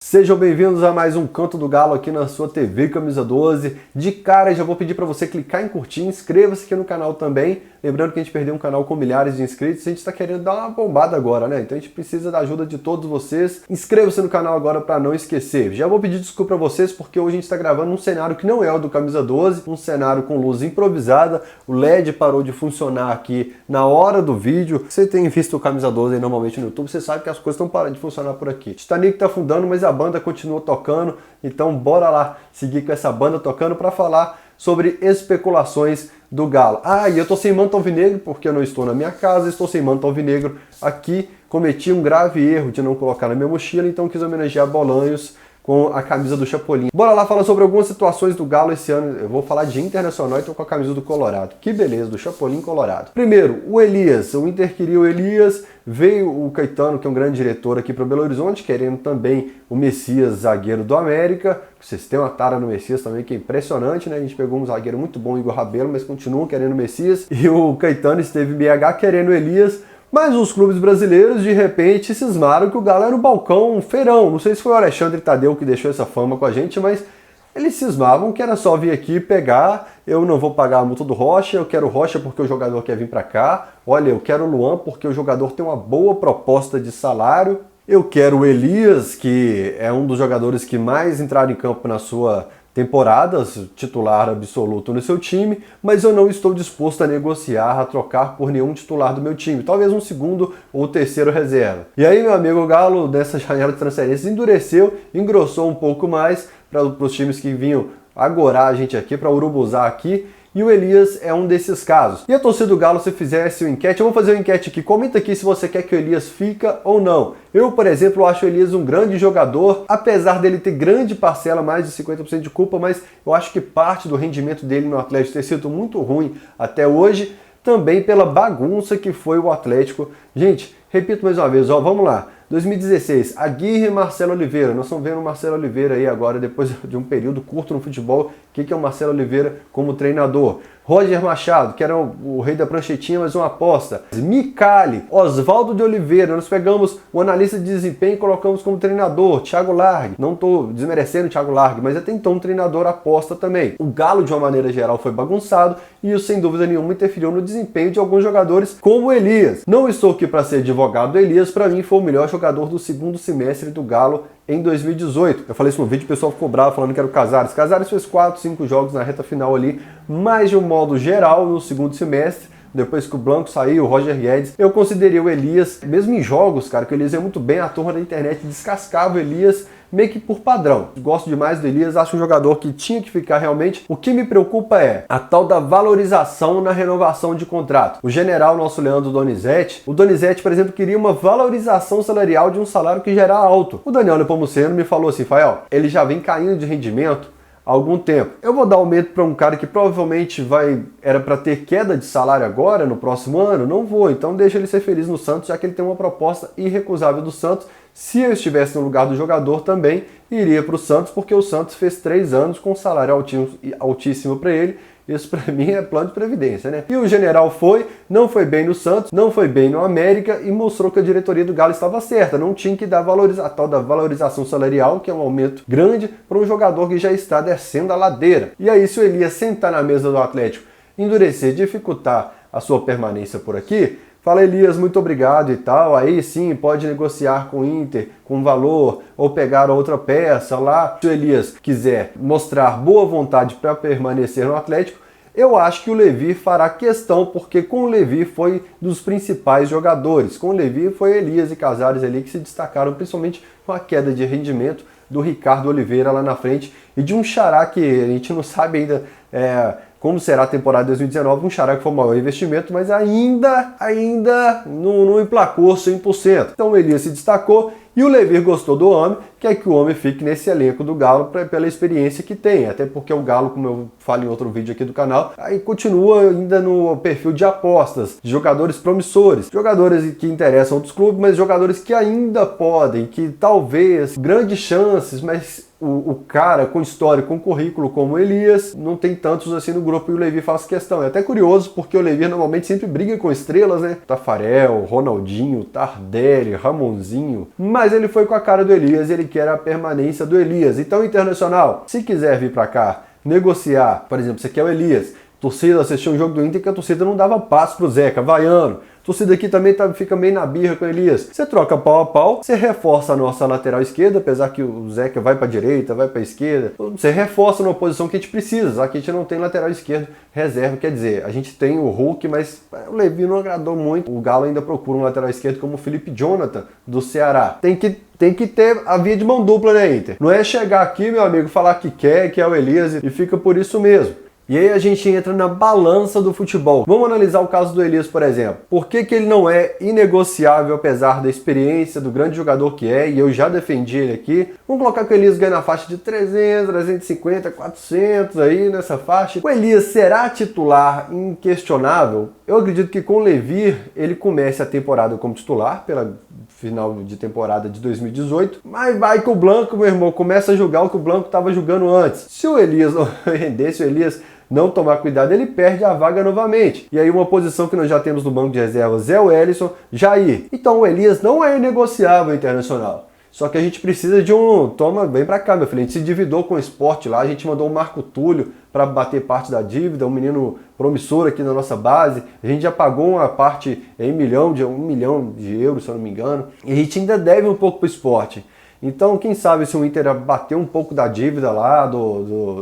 Sejam bem-vindos a mais um Canto do Galo aqui na sua TV Camisa 12. De cara, já vou pedir para você clicar em curtir, inscreva-se aqui no canal também. Lembrando que a gente perdeu um canal com milhares de inscritos, a gente está querendo dar uma bombada agora, né? Então a gente precisa da ajuda de todos vocês. Inscreva-se no canal agora para não esquecer. Já vou pedir desculpa para vocês porque hoje a gente está gravando um cenário que não é o do Camisa 12, um cenário com luz improvisada. O LED parou de funcionar aqui na hora do vídeo. Você tem visto o Camisa 12 aí normalmente no YouTube, você sabe que as coisas estão parando de funcionar por aqui. Titanic está afundando, mas a banda continua tocando, então bora lá seguir com essa banda tocando para falar sobre especulações do Galo. E eu tô sem manto alvinegro porque eu não estou na minha casa, estou sem manto alvinegro aqui, cometi um grave erro de não colocar na minha mochila, então quis homenagear Bolanhos com a camisa do Chapolin. Bora lá falar sobre algumas situações do Galo esse ano. Eu vou falar de Internacional, então com a camisa do Colorado. Que beleza, do Chapolin Colorado. Primeiro, o Elias. O Inter queria o Elias, veio o Caetano, que é um grande diretor aqui para Belo Horizonte, querendo também o Messias, zagueiro do América. Vocês têm uma tara no Messias também, que é impressionante, né? A gente pegou um zagueiro muito bom, Igor Rabelo, mas continuam querendo o Messias. E o Caetano esteve em BH querendo o Elias. Mas os clubes brasileiros, de repente, cismaram que o Galo era um balcão feirão. Não sei se foi o Alexandre Tadeu que deixou essa fama com a gente, mas eles cismavam que era só vir aqui pegar, eu não vou pagar a multa do Rocha, eu quero o Rocha porque o jogador quer vir para cá, olha, eu quero o Luan porque o jogador tem uma boa proposta de salário, eu quero o Elias, que é um dos jogadores que mais entraram em campo na sua temporada, titular absoluto no seu time, mas eu não estou disposto a negociar, a trocar por nenhum titular do meu time, talvez um segundo ou terceiro reserva. E aí, meu amigo, o Galo, nessa janela de transferências, endureceu, engrossou um pouco mais para os times que vinham agorar a gente aqui, para urubuzar aqui, e o Elias é um desses casos. E a torcida do Galo, se fizesse uma enquete, eu vou fazer uma enquete aqui, comenta aqui se você quer que o Elias fica ou não. Eu, por exemplo, acho o Elias um grande jogador, apesar dele ter grande parcela, mais de 50% de culpa, mas eu acho que parte do rendimento dele no Atlético ter sido muito ruim até hoje, também pela bagunça que foi o Atlético. Gente, repito mais uma vez, vamos lá. 2016, Aguirre e Marcelo Oliveira. Nós estamos vendo o Marcelo Oliveira aí agora, depois de um período curto no futebol. O que é o Marcelo Oliveira como treinador? Roger Machado, que era o rei da pranchetinha, mas uma aposta. Micali, Oswaldo de Oliveira. Nós pegamos o analista de desempenho e colocamos como treinador. Thiago Largue. Não estou desmerecendo o Thiago Largue, mas até então um treinador aposta também. O Galo, de uma maneira geral, foi bagunçado e isso, sem dúvida nenhuma, interferiu no desempenho de alguns jogadores, como o Elias. Não estou aqui para ser advogado do Elias, para mim foi o melhor jogador do segundo semestre do Galo em 2018. Eu falei isso no vídeo, o pessoal ficou bravo falando que era o Casares. Casares fez 4, 5 jogos na reta final ali, mas de um modo geral, no segundo semestre, depois que o Blanco saiu, o Roger Guedes, eu considerei o Elias, mesmo em jogos, cara, que o Elias é muito bem, a turma da internet descascava o Elias meio que por padrão. Gosto demais do Elias, acho um jogador que tinha que ficar realmente. O que me preocupa é a tal da valorização na renovação de contrato. O general, nosso Leandro Donizete, o Donizete, por exemplo, queria uma valorização salarial de um salário que já era alto. O Daniel Nepomuceno me falou assim, Fael, ele já vem caindo de rendimento há algum tempo. Eu vou dar aumento para um cara que provavelmente era para ter queda de salário agora, no próximo ano? Não vou, então deixa ele ser feliz no Santos, já que ele tem uma proposta irrecusável do Santos. Se eu estivesse no lugar do jogador também, iria para o Santos, porque o Santos fez 3 anos com um salário altíssimo para ele. Isso para mim é plano de previdência, né? E o general não foi bem no Santos, não foi bem no América e mostrou que a diretoria do Galo estava certa. Não tinha que dar a tal da valorização salarial, que é um aumento grande, para um jogador que já está descendo a ladeira. E aí, se o Elias sentar na mesa do Atlético, endurecer, dificultar a sua permanência por aqui, fala, Elias, muito obrigado e tal, aí sim pode negociar com o Inter, com valor, ou pegar outra peça lá. Se o Elias quiser mostrar boa vontade para permanecer no Atlético, eu acho que o Levi fará questão, porque com o Levi foi dos principais jogadores. Com o Levi foi Elias e Casares ali que se destacaram, principalmente com a queda de rendimento do Ricardo Oliveira lá na frente e de um xará que a gente não sabe ainda como será a temporada de 2019, um xará que foi o maior investimento, mas ainda não emplacou 100%. Então o Elias se destacou e o Levi gostou do homem, quer que o homem fique nesse elenco do Galo pela experiência que tem, até porque o Galo, como eu falo em outro vídeo aqui do canal, aí continua ainda no perfil de apostas, de jogadores promissores, jogadores que interessam outros clubes, mas jogadores que ainda podem, que talvez, grandes chances, mas o cara com história, com currículo como o Elias, não tem tantos assim no grupo e o Levi faz questão. É até curioso porque o Levi normalmente sempre briga com estrelas, né? Tafarel, Ronaldinho, Tardelli, Ramonzinho, mas ele foi com a cara do Elias, ele quer a permanência do Elias. Então, Internacional, se quiser vir para cá, negociar, por exemplo, você quer o Elias, torcida assistiu um jogo do Inter que a torcida não dava passo pro Zeca, vaiano. Torcida aqui também fica meio na birra com o Elias. Você troca pau a pau, você reforça a nossa lateral esquerda, apesar que o Zeca vai para a direita, vai para a esquerda. Você reforça numa posição que a gente precisa. Aqui a gente não tem lateral esquerdo reserva, quer dizer, a gente tem o Hulk, mas o Levi não agradou muito. O Galo ainda procura um lateral esquerdo como o Felipe Jonathan, do Ceará. Tem que ter a via de mão dupla, né, Inter? Não é chegar aqui, meu amigo, falar que quer, que é o Elias e fica por isso mesmo. E aí a gente entra na balança do futebol. Vamos analisar o caso do Elias, por exemplo. Por que ele não é inegociável, apesar da experiência, do grande jogador que é, e eu já defendi ele aqui. Vamos colocar que o Elias ganha na faixa de 300, 350, 400 aí nessa faixa. O Elias será titular inquestionável? Eu acredito que com o Levi ele comece a temporada como titular, pela final de temporada de 2018, mas vai que o Blanco, meu irmão, começa a jogar o que o Blanco estava jogando antes. Se o Elias não render, se o Elias não tomar cuidado, ele perde a vaga novamente. E aí uma posição que nós já temos no banco de reservas é o Welison, Jair. Então o Elias não é negociável Internacional. Só que a gente precisa de vem pra cá, meu filho. A gente se endividou com o Sport lá, a gente mandou o Marco Túlio para bater parte da dívida, um menino promissor aqui na nossa base. A gente já pagou uma parte em 1 milhão de euros, se eu não me engano. E a gente ainda deve um pouco pro Sport. Então, quem sabe se o Inter abater um pouco da dívida lá,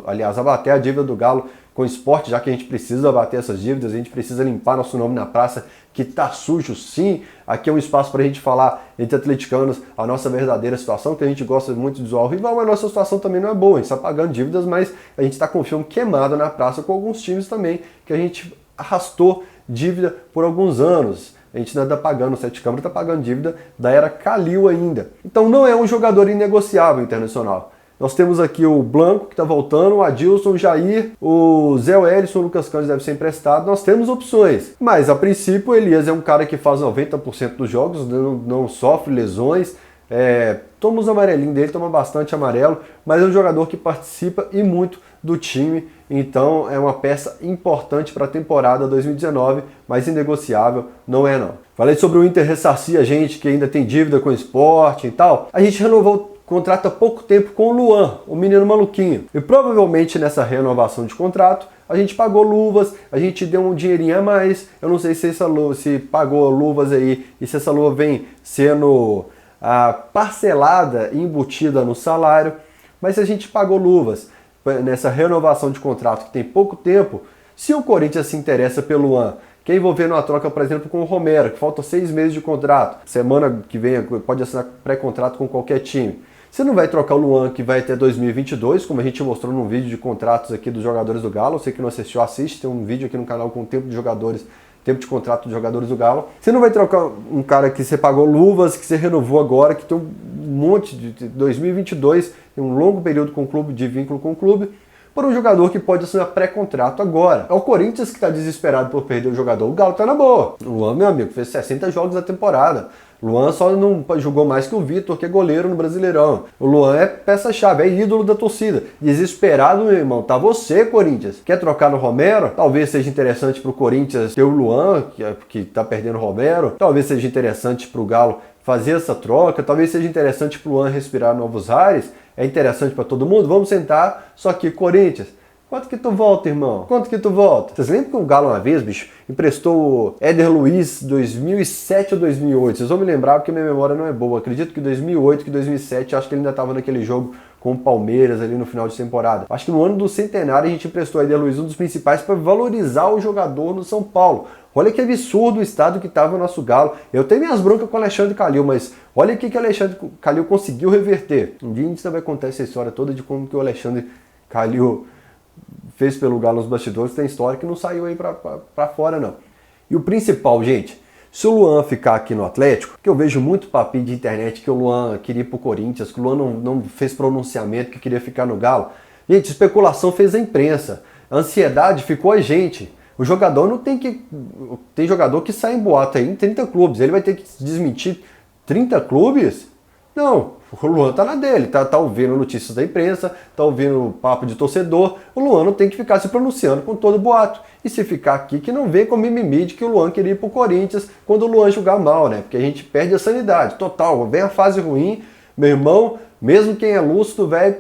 aliás, abater a dívida do Galo com o Sport, já que a gente precisa abater essas dívidas, a gente precisa limpar nosso nome na praça, que tá sujo sim. Aqui é um espaço para a gente falar entre atleticanos a nossa verdadeira situação, que a gente gosta muito de zoar o rival, mas a nossa situação também não é boa. A gente está pagando dívidas, mas a gente está com o filme queimado na praça com alguns times também, que a gente arrastou dívida por alguns anos. A gente ainda está pagando, o Sete Câmara está pagando dívida da era Calil ainda. Então não é um jogador inegociável Internacional. Nós temos aqui o Blanco, que está voltando, o Adilson, o Jair, o Zé Welison, o Lucas Cândido deve ser emprestado. Nós temos opções. Mas, a princípio, o Elias é um cara que faz 90% dos jogos, não sofre lesões. Toma os amarelinhos dele, toma bastante amarelo, mas é um jogador que participa e muito do time. Então, é uma peça importante para a temporada 2019, mas inegociável não é não. Falei sobre o Inter ressarcir a gente, que ainda tem dívida com o Sport e tal. A gente renovou contrato há pouco tempo com o Luan, o menino maluquinho. E provavelmente nessa renovação de contrato, a gente pagou luvas, a gente deu um dinheirinho a mais. Eu não sei se se pagou luvas aí e se essa luva vem sendo parcelada e embutida no salário. Mas se a gente pagou luvas nessa renovação de contrato que tem pouco tempo, se o Corinthians se interessa pelo Luan, quer envolver numa troca, por exemplo, com o Romero, que falta 6 meses de contrato, semana que vem pode assinar pré-contrato com qualquer time. Você não vai trocar o Luan, que vai até 2022, como a gente mostrou num vídeo de contratos aqui dos jogadores do Galo. Você que não assistiu, assiste, tem um vídeo aqui no canal com o tempo de contrato dos jogadores do Galo. Você não vai trocar um cara que você pagou luvas, que você renovou agora, que tem um monte de 2022, tem um longo período com o clube, de vínculo com o clube, por um jogador que pode assinar pré-contrato agora. É o Corinthians que está desesperado por perder o jogador. O Galo tá na boa. O Luan, meu amigo, fez 60 jogos na temporada. O Luan só não jogou mais que o Vitor, que é goleiro no Brasileirão. O Luan é peça-chave, é ídolo da torcida. Desesperado, meu irmão, tá você, Corinthians. Quer trocar no Romero? Talvez seja interessante pro Corinthians ter o Luan, que tá perdendo o Romero. Talvez seja interessante pro Galo fazer essa troca. Talvez seja interessante pro Luan respirar novos ares. É interessante para todo mundo? Vamos sentar. Só que, Corinthians, quanto que tu volta, irmão? Quanto que tu volta? Vocês lembram que o Galo uma vez, bicho, emprestou o Éder Luiz 2007 ou 2008? Vocês vão me lembrar porque minha memória não é boa. Acredito que 2008, que 2007, acho que ele ainda estava naquele jogo com o Palmeiras ali no final de temporada. Acho que no ano do centenário a gente emprestou o Éder Luiz, um dos principais, para valorizar o jogador no São Paulo. Olha que absurdo o estado que estava o nosso Galo. Eu tenho minhas broncas com o Alexandre Calil, mas olha o que o Alexandre Calil conseguiu reverter. Um dia a gente vai contar essa história toda de como que o Alexandre Calil fez pelo Galo nos bastidores. Tem história que não saiu aí pra fora, não. E o principal, gente, se o Luan ficar aqui no Atlético, que eu vejo muito papinho de internet que o Luan queria ir pro Corinthians, que o Luan não fez pronunciamento que queria ficar no Galo. Gente, especulação fez a imprensa. A ansiedade ficou a gente. O jogador não tem que... Tem jogador que sai em boato aí em 30 clubes. Ele vai ter que desmentir 30 clubes? Não. O Luan tá na dele, tá ouvindo notícias da imprensa, tá ouvindo papo de torcedor. O Luan não tem que ficar se pronunciando com todo boato. E se ficar aqui, que não vem com mimimi de que o Luan queria ir pro Corinthians quando o Luan jogar mal, né? Porque a gente perde a sanidade. Total, vem a fase ruim, meu irmão, mesmo quem é lúcido, velho,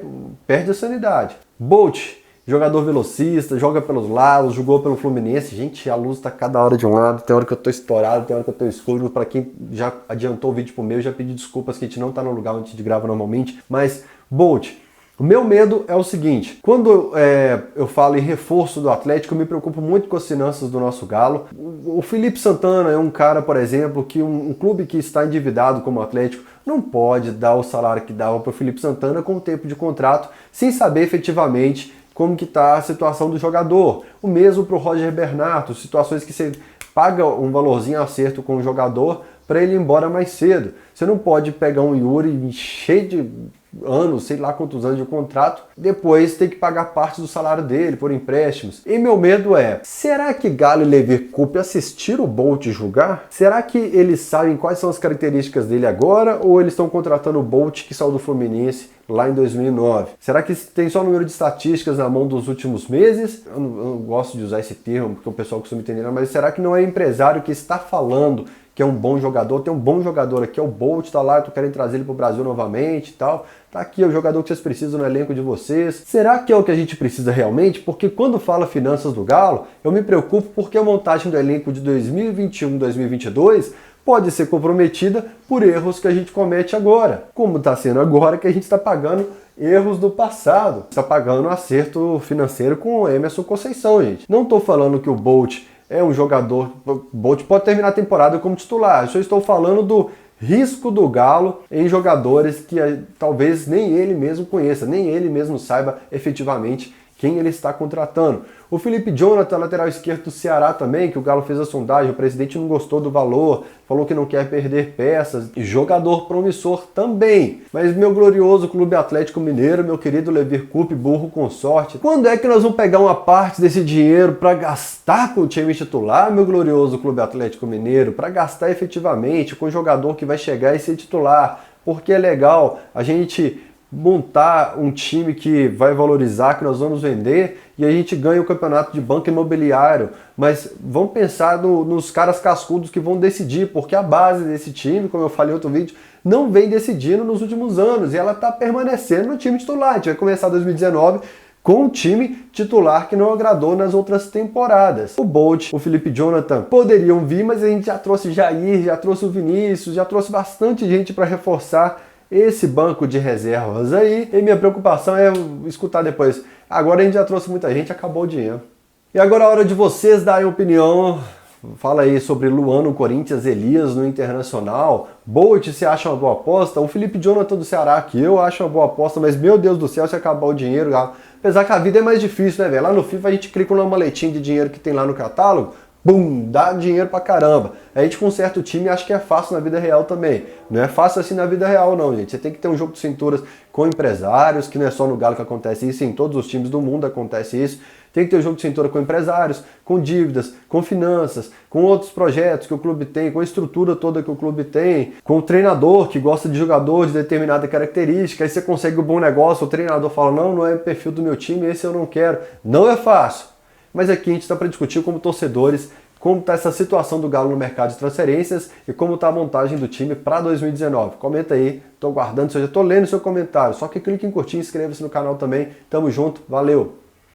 perde a sanidade. Bolt, jogador velocista, joga pelos lados, jogou pelo Fluminense. Gente, a luz tá cada hora de um lado, tem hora que eu tô estourado, tem hora que eu tô escuro. Para quem já adiantou o vídeo pro meu, já pedi desculpas que a gente não tá no lugar onde a gente grava normalmente. Mas, Bolt, o meu medo é o seguinte, quando eu falo em reforço do Atlético, eu me preocupo muito com as finanças do nosso Galo. O Felipe Santana é um cara, por exemplo, que um clube que está endividado como o Atlético não pode dar o salário que dava para o Felipe Santana com o tempo de contrato, sem saber efetivamente como que está a situação do jogador. O mesmo para o Roger Bernardo, situações que você paga um valorzinho acerto com o jogador para ele ir embora mais cedo. Você não pode pegar um Yuri cheio de anos, sei lá quantos anos de contrato, depois ter que pagar parte do salário dele por empréstimos. E meu medo é, será que Galo e Leverkusen assistiram o Bolt jogar? Será que eles sabem quais são as características dele agora, ou eles estão contratando o Bolt que saiu do Fluminense lá em 2009? Será que tem só o número de estatísticas na mão dos últimos meses? Eu não gosto de usar esse termo, porque o pessoal costuma entender, mas será que não é empresário que está falando que é um bom jogador? Tem um bom jogador aqui, é o Bolt, tá lá, eu tô querendo trazer ele pro Brasil novamente e tal. Tá aqui, é o jogador que vocês precisam no elenco de vocês. Será que é o que a gente precisa realmente? Porque quando fala finanças do Galo, eu me preocupo porque a montagem do elenco de 2021, 2022 pode ser comprometida por erros que a gente comete agora. Como está sendo agora que a gente está pagando erros do passado. Está pagando acerto financeiro com o Emerson Conceição, gente. Não estou falando que o Bolt é um jogador... O Bolt pode terminar a temporada como titular. Eu só estou falando do risco do Galo em jogadores que talvez nem ele mesmo conheça, nem ele mesmo saiba efetivamente quem ele está contratando. O Felipe Jonathan, lateral esquerdo do Ceará também, que o Galo fez a sondagem, o presidente não gostou do valor, falou que não quer perder peças, e jogador promissor também. Mas meu glorioso Clube Atlético Mineiro, meu querido Leverkusen, burro com sorte, quando é que nós vamos pegar uma parte desse dinheiro para gastar com o time titular, meu glorioso Clube Atlético Mineiro, para gastar efetivamente com o jogador que vai chegar e ser titular? Porque é legal a gente montar um time que vai valorizar, que nós vamos vender e a gente ganha o campeonato de banco imobiliário, mas vamos pensar nos caras cascudos que vão decidir, porque a base desse time, como eu falei em outro vídeo, não vem decidindo nos últimos anos e ela está permanecendo no time titular. A gente vai começar 2019 com um time titular que não agradou nas outras temporadas. O Bolt, o Felipe Jonathan poderiam vir, mas a gente já trouxe Jair, já trouxe o Vinícius, já trouxe bastante gente para reforçar esse banco de reservas aí. E minha preocupação é escutar depois: agora a gente já trouxe muita gente, acabou o dinheiro. E agora é a hora de vocês darem opinião. Fala aí sobre Luan no Corinthians, Elias no Internacional. Bolt, você acha uma boa aposta? O Felipe Jonathan do Ceará, que eu acho uma boa aposta, mas meu Deus do céu, se acabar o dinheiro, apesar que a vida é mais difícil, né, velho? Lá no FIFA a gente clica numa maletinha de dinheiro que tem lá no catálogo, bum, dá dinheiro pra caramba. A gente conserta o time e acha que é fácil na vida real também. Não é fácil assim na vida real não, gente. Você tem que ter um jogo de cinturas com empresários, que não é só no Galo que acontece isso, em todos os times do mundo acontece isso. Tem que ter um jogo de cintura com empresários, com dívidas, com finanças, com outros projetos que o clube tem, com a estrutura toda que o clube tem, com o treinador que gosta de jogador de determinada característica, aí você consegue um bom negócio, o treinador fala: não é o perfil do meu time, esse eu não quero. Não é fácil. Mas aqui a gente está para discutir como torcedores, como está essa situação do Galo no mercado de transferências e como está a montagem do time para 2019. Comenta aí, estou guardando, já estou lendo seu comentário. Só que clique em curtir e inscreva-se no canal também. Tamo junto, valeu!